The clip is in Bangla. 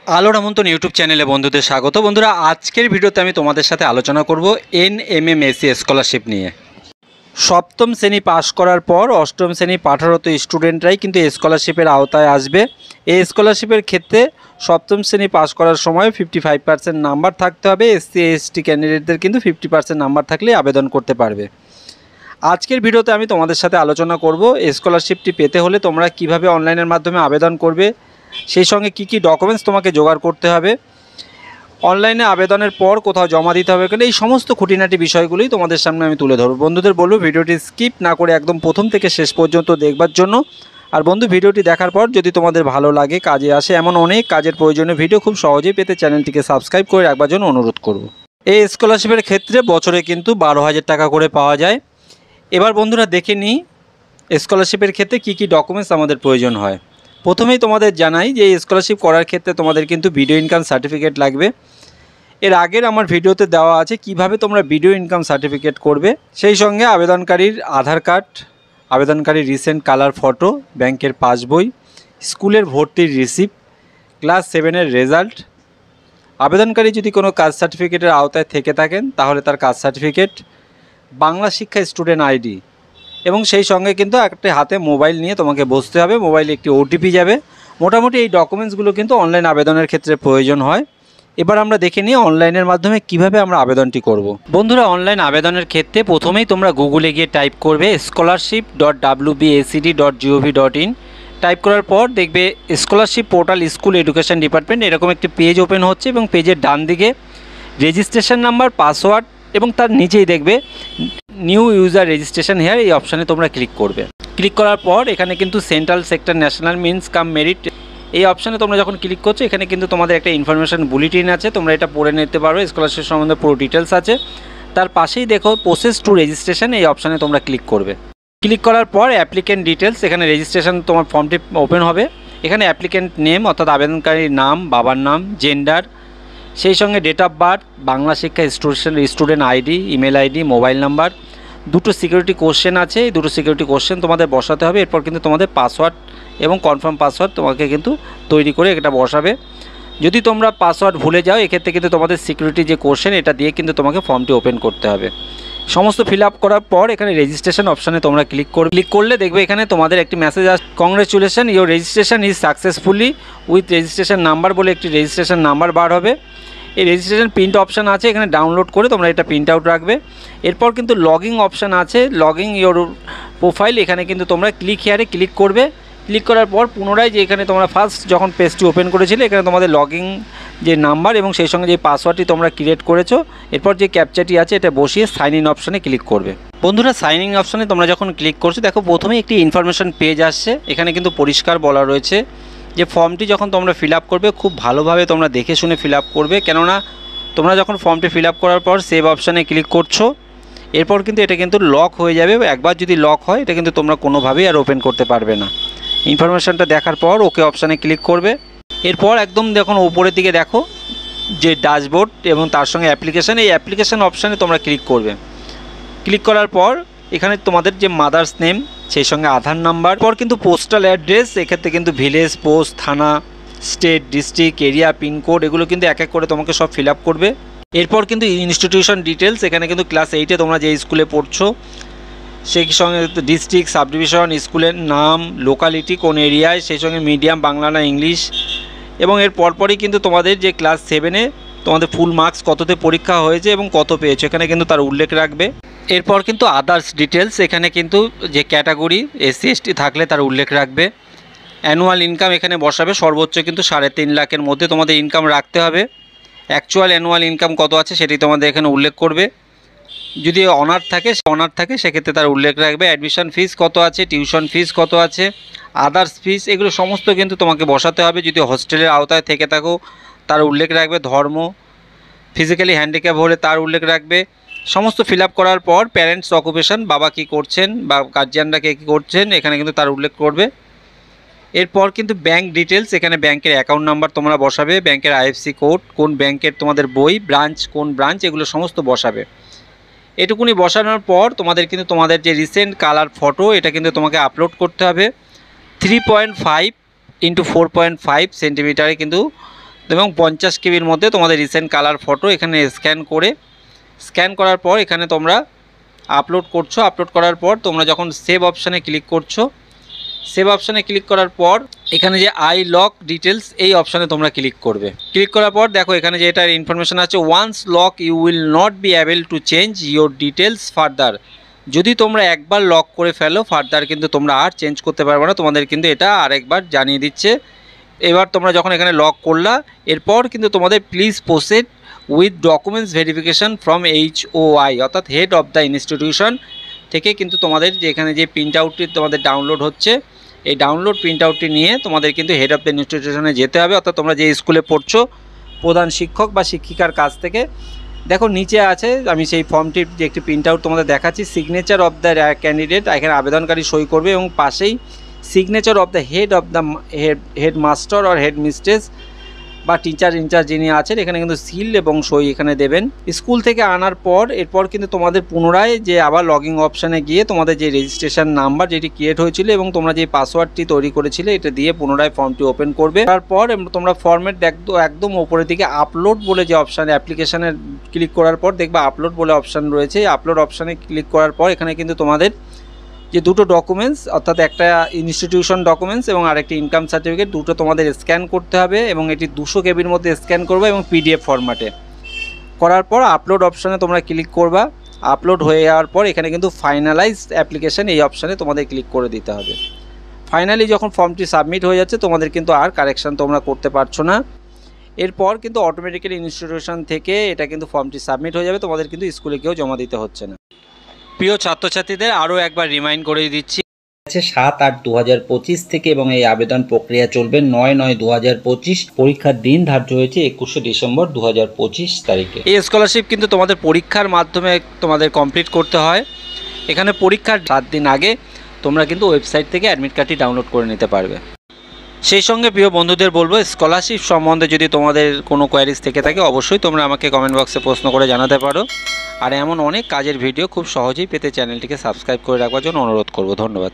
আলোর আমন্ত্রণ ইউটিউব চ্যানেলে বন্ধুদের স্বাগত। বন্ধুরা, আজকের ভিডিওতে আমি তোমাদের সাথে আলোচনা করব NMMSC স্কলারশিপ নিয়ে। সপ্তম শ্রেণী পাশ করার পর অষ্টম শ্রেণী পাঠরত স্টুডেন্টরাই কিন্তু স্কলারশিপের আওতায় আসবে। এই স্কলারশিপের ক্ষেত্রে সপ্তম শ্রেণী পাশ করার সময় 55% নাম্বার থাকতে হবে। SC ST ক্যান্ডিডেটদের কিন্তু 50% নাম্বার থাকলেই আবেদন করতে পারবে। আজকের ভিডিওতে আমি তোমাদের সাথে আলোচনা করব স্কলারশিপটি পেতে হলে তোমরা কিভাবে অনলাইনের মাধ্যমে আবেদন করবে, সেই সঙ্গে কি কি ডকুমেন্টস তোমাকে জোগাড় করতে হবে, অনলাইনে আবেদনের পর কোথাও জমা দিতে হবে কিনা, এই সমস্ত খুঁটিনাটি বিষয়গুলোই তোমাদের সামনে আমি তুলে ধরব। বন্ধুদের বলবো ভিডিওটি স্কিপ না করে একদম প্রথম থেকে শেষ পর্যন্ত দেখবার জন্য। আর বন্ধু, ভিডিওটি দেখার পর যদি তোমাদের ভালো লাগে, কাজে আসে এমন অনেক কাজের প্রয়োজনীয় ভিডিও খুব সহজেই পেতে চ্যানেলটিকে সাবস্ক্রাইব করে রাখবার জন্য অনুরোধ করব। এই স্কলারশিপের ক্ষেত্রে বছরে কিন্তু 12,000 টাকা করে পাওয়া যায়। এবার বন্ধুরা দেখে নিই স্কলারশিপের ক্ষেত্রে কি কি ডকুমেন্টস আমাদের প্রয়োজন হয়। প্রথমেই তোমাদের জানাই যে এই স্কলারশিপ করার ক্ষেত্রে তোমাদের কিন্তু ভিডিও ইনকাম সার্টিফিকেট লাগবে। এর আগের আমার ভিডিওতে দেওয়া আছে কিভাবে তোমরা ভিডিও ইনকাম সার্টিফিকেট করবে। সেই সঙ্গে আবেদনকারীর আধার কার্ড, আবেদনকারীর রিসেন্ট কালার ফটো, ব্যাংকের পাসবই, স্কুলের ভর্তির রিসিপ্ট, ক্লাস 7-এর রেজাল্ট, আবেদনকারী যদি কোনো কাস্ট সার্টিফিকেটের আওতায় থেকে থাকেন তাহলে তার কাস্ট সার্টিফিকেট, বাংলা শিক্ষা স্টুডেন্ট আইডি, এবং সেই সঙ্গে কিন্তু একটা হাতে মোবাইল নিয়ে তোমাকে বসতে হবে। মোবাইলে একটি ওটিপি যাবে। মোটামুটি এই ডকুমেন্টসগুলো কিন্তু অনলাইন আবেদনের ক্ষেত্রে প্রয়োজন হয়। এবার আমরা দেখে নিই অনলাইনের মাধ্যমে কিভাবে আমরা আবেদনটি করব। বন্ধুরা, অনলাইন আবেদনের ক্ষেত্রে প্রথমেই তোমরা গুগলে গিয়ে টাইপ করবে scholarship.wbacd.gov.in। টাইপ করার পর দেখবে scholarship portal school education department এরকম একটি পেজ ওপেন হচ্ছে, এবং পেজের ডান দিকে রেজিস্ট্রেশন নাম্বার, পাসওয়ার্ড এবং তার নিচেই দেখবে নিউ ইউজার রেজিস্ট্রেশন হেয়ার, এই অপশানে তোমরা ক্লিক করবে। ক্লিক করার পর এখানে কিন্তু সেন্ট্রাল সেক্টর ন্যাশনাল মিনস কাম মেরিট, এই অপশানে তোমরা যখন ক্লিক করছো এখানে কিন্তু তোমাদের একটা ইনফরমেশন বুলেটিন আছে, তোমরা এটা পড়ে নিতে পারো। স্কলারশিপ সম্বন্ধে পুরো ডিটেলস আছে। তার পাশেই দেখো প্রসেস টু রেজিস্ট্রেশন, এই অপশানে তোমরা ক্লিক করবে। ক্লিক করার পর অ্যাপ্লিকেন্ট ডিটেলস, এখানে রেজিস্ট্রেশন তোমার ফর্মটি ওপেন হবে। এখানে অ্যাপ্লিকেন্ট নেম অর্থাৎ আবেদনকারীর নাম, বাবার নাম, জেন্ডার, সেই সঙ্গে ডেট অফ বার্থ, বাংলা শিক্ষা student ID, email ID, mobile number, দুটো সিকিউরিটি কোশ্চেন আছে, এই দুটো সিকিউরিটি কোশ্চেন তোমাদের বসাতে হবে। এরপর কিন্তু তোমাদের পাসওয়ার্ড এবং কনফার্ম পাসওয়ার্ড তোমাকে কিন্তু তৈরি করে এটা বসাবে। যদি তোমরা পাসওয়ার্ড ভুলে যাও এক্ষেত্রে কিন্তু তোমাদের সিকিউরিটি যে কোশ্চেন এটা দিয়ে কিন্তু তোমাকে ফর্মটি ওপেন করতে হবে। সমস্ত ফিল আপ করার পর এখানে রেজিস্ট্রেশন অপশানে তোমরা ক্লিক করলে দেখবে এখানে তোমাদের একটি মেসেজ আসছে, congratulation your registration is successfully with registration number বলে একটি রেজিস্ট্রেশন নাম্বার বার হবে। এই রেজিস্ট্রেশন প্রিন্ট অপশান আছে, এখানে ডাউনলোড করে তোমরা এটা প্রিন্ট আউট রাখবে। এরপর কিন্তু লগিং অপশান আছে, লগিং ইওর প্রোফাইল, এখানে কিন্তু তোমরা ক্লিক হেয়ারে ক্লিক করবে। ক্লিক করার পর পুনরায় যে এখানে তোমরা ফার্স্ট যখন পেজটি ওপেন করেছিলে এখানে তোমাদের লগিং যে নাম্বার এবং সেই সঙ্গে যে পাসওয়ার্ডটি তোমরা ক্রিয়েট করেছো, এরপর যে ক্যাপচাটি আছে এটা বসিয়ে সাইন ইন অপশানে ক্লিক করবে। বন্ধুরা, সাইন ইন অপশানে তোমরা যখন ক্লিক করছো দেখো প্রথমেই একটি ইনফরমেশন পেজ আসছে। এখানে কিন্তু পরিষ্কার বলা রয়েছে যে ফর্মটি যখন তোমরা ফিল আপ করবে খুব ভালোভাবে তোমরা দেখে শুনে ফিল আপ করবে, কেননা তোমরা যখন ফর্মটি ফিল আপ করার পর সেভ অপশানে ক্লিক করছো এরপর কিন্তু এটা কিন্তু লক হয়ে যাবে। একবার যদি লক হয় এটা কিন্তু তোমরা কোনোভাবেই আর ওপেন করতে পারবে না। ইনফরমেশানটা দেখার পর ওকে অপশানে ক্লিক করবে। এরপর একদম দেখুন উপরের দিকে দেখো যে ড্যাশবোর্ড এবং তার সঙ্গে অ্যাপ্লিকেশান, এই অ্যাপ্লিকেশান অপশানে তোমরা ক্লিক করবে। ক্লিক করার পর এখানে তোমাদের যে মাদার্স নেম সেই সঙ্গে আধার নাম্বার, পর কিন্তু পোস্টাল অ্যাড্রেস, এক্ষেত্রে কিন্তু ভিলেজ, পোস্ট, থানা, স্টেট, ডিস্ট্রিক্ট, এরিয়া, পিনকোড এগুলো কিন্তু এক এক করে তোমাকে সব ফিল আপ করবে। এরপর কিন্তু ইনস্টিটিউশন ডিটেলস, এখানে কিন্তু ক্লাস 8-এ তোমরা যে স্কুলে পড়ছো সেই সঙ্গে ডিস্ট্রিক্ট, সাবডিভিশন, স্কুলের নাম, লোকালিটি কোন এরিয়ায়, সেই সঙ্গে মিডিয়াম বাংলা না ইংলিশ, এবং এর পরপরই কিন্তু তোমাদের যে ক্লাস 7-এ তোমাদের ফুল মার্কস কততে পরীক্ষা হয়েছে এবং কত পেয়েছো এখানে কিন্তু তার উল্লেখ রাখবে। এরপর কিন্তু আদার্স ডিটেলস, এখানে কিন্তু যে ক্যাটাগরি SC ST থাকলে তার উল্লেখ রাখবে। অ্যানুয়াল ইনকাম এখানে বসাবে, সর্বোচ্চ কিন্তু 3.5 লাখের মধ্যে তোমাদের ইনকাম রাখতে হবে। অ্যাকচুয়াল অ্যানুয়াল ইনকাম কত আছে সেটি তোমাদের এখানে উল্লেখ করবে। যদি অনার থাকে সেক্ষেত্রে তার উল্লেখ রাখবে। অ্যাডমিশন ফিস কত আছে, টিউশন ফিস কত আছে, আদার্স ফিস, এগুলো সমস্ত কিন্তু তোমাকে বসাতে হবে। যদি হস্টেলের আওতায় থেকে থাকো তার উল্লেখ রাখবে। ধর্ম, ফিজিক্যালি হ্যান্ডিক্যাপ হলে তার উল্লেখ রাখবে। সমস্ত ফিল আপ করার পর প্যারেন্টস অকুপেশন, বাবা কী করছেন বা গার্জিয়ানরা কে কী করছেন এখানে কিন্তু তার উল্লেখ করবে। এরপর কিন্তু ব্যাঙ্ক ডিটেলস, এখানে ব্যাংকের অ্যাকাউন্ট নাম্বার তোমরা বসাবে, ব্যাংকের IFSC কোড, কোন ব্যাংকের তোমাদের বই, ব্রাঞ্চ কোন ব্রাঞ্চ, এগুলো সমস্ত বসাবে। এটুকুনি বসানোর পর তোমাদের কিন্তু তোমাদের যে রিসেন্ট কালার ফটো এটা কিন্তু তোমাকে আপলোড করতে হবে। 3.5 × 4.5 সেন্টিমিটারে কিন্তু এবং 50 কেবির মধ্যে তোমাদের রিসেন্ট কালার ফটো এখানে স্ক্যান করার পর এখানে তোমরা আপলোড করছো। আপলোড করার পর তোমরা যখন সেভ অপশানে ক্লিক করছো, সেভ অপশানে ক্লিক করার পর এখানে যে আই লক ডিটেলস এই অপশানে তোমরা ক্লিক করবে। ক্লিক করার পর দেখো এখানে যে এটার ইনফরমেশন আছে, once lock you will not be able to change your details further. যদি তোমরা একবার লক করে ফেলো ফার্দার কিন্তু তোমরা আর চেঞ্জ করতে পারবে না, তোমাদের কিন্তু এটা আরেকবার জানিয়ে দিচ্ছে। এবার তোমরা যখন এখানে লক করলা এরপর কিন্তু তোমাদের please proceed with documents verification from HOI অর্থাৎ হেড অফ দ্য ইনস্টিটিউশন থেকে কিন্তু তোমাদের যে এখানে যে প্রিন্ট আউটটি তোমাদের ডাউনলোড হচ্ছে, এই ডাউনলোড প্রিন্ট আউটটি নিয়ে তোমাদের কিন্তু হেড অফ দ্য ইনস্টিটিউশনে যেতে হবে, অর্থাৎ তোমরা যে স্কুলে পড়ছো প্রধান শিক্ষক বা শিক্ষিকার কাছ থেকে। দেখো নিচে আছে, আমি সেই ফর্মটির যে একটি প্রিন্ট আউট তোমাদের দেখাচ্ছি, সিগনেচার অফ দ্য ক্যান্ডিডেট, এখানে আবেদনকারী সই করবে এবং পাশেই signature of the head master or head mistress বা টিচার ইনচার্জ যিনি আছেন, এখানে কিন্তু সিল এবং সই এখানে দেবেন। স্কুল থেকে আনার পর এরপর কিন্তু তোমাদের পুনরায় যে আবার লগইন অপশানে গিয়ে তোমাদের যে রেজিস্ট্রেশন নাম্বার যেটি ক্রিয়েট হয়েছিল এবং তোমরা যে পাসওয়ার্ডটি তৈরি করেছিলে এটা দিয়ে পুনরায় ফর্মটি ওপেন করবে। তারপর তোমরা ফর্মের একদম উপরের দিকে আপলোড বলে যে অপশানে অ্যাপ্লিকেশানে ক্লিক করার পর দেখবে আপলোড বলে অপশান রয়েছে। আপলোড অপশানে ক্লিক করার পর এখানে কিন্তু তোমাদের যে দুটো ডকুমেন্টস অর্থাৎ একটা ইনস্টিটিউশন ডকুমেন্টস এবং আরেকটি ইনকাম সার্টিফিকেট দুটো তোমাদের স্ক্যান করতে হবে এবং এটি 200 কেবির মধ্যে স্ক্যান করবে এবং PDF ফরম্যাটে করার পর আপলোড অপশানে তোমরা ক্লিক করবা। আপলোড হয়ে যাওয়ার পর এখানে কিন্তু ফাইনালাইজ অ্যাপ্লিকেশান এই অপশানে তোমাদের ক্লিক করে দিতে হবে। ফাইনালি যখন ফর্মটি সাবমিট হয়ে যাচ্ছে তোমাদের কিন্তু আর কারেকশান তোমরা করতে পারছো না। এরপর কিন্তু অটোমেটিক্যালি ইনস্টিটিউশন থেকে এটা কিন্তু ফর্মটি সাবমিট হয়ে যাবে, তোমাদের কিন্তু স্কুলে গিয়েও জমা দিতে হচ্ছে না। প্রিয় ছাত্রছাত্রীদের আরও একবার রিমাইন্ড করে দিচ্ছি, 7/8/2025 থেকে এবং এই আবেদন প্রক্রিয়া চলবে 9/9/2025। পরীক্ষার দিন ধার্য হয়েছে 21শে ডিসেম্বর 2025 তারিখে। এই স্কলারশিপ কিন্তু তোমাদের পরীক্ষার মাধ্যমে তোমাদের কমপ্লিট করতে হয়। এখানে পরীক্ষার 7 দিন আগে তোমরা কিন্তু ওয়েবসাইট থেকে অ্যাডমিট কার্ডটি ডাউনলোড করে নিতে পারবে। সেই সঙ্গে প্রিয় বন্ধুদের বলবো, স্কলারশিপ সম্বন্ধে যদি তোমাদের কোনো কোয়ারিজ থেকে থাকে অবশ্যই তোমরা আমাকে কমেন্ট বক্সে প্রশ্ন করে জানাতে পারো। আর এমন অনেক কাজের ভিডিও খুব সহজেই পেতে চ্যানেলটিকে সাবস্ক্রাইব করে রাখবার জন্য অনুরোধ করব। ধন্যবাদ।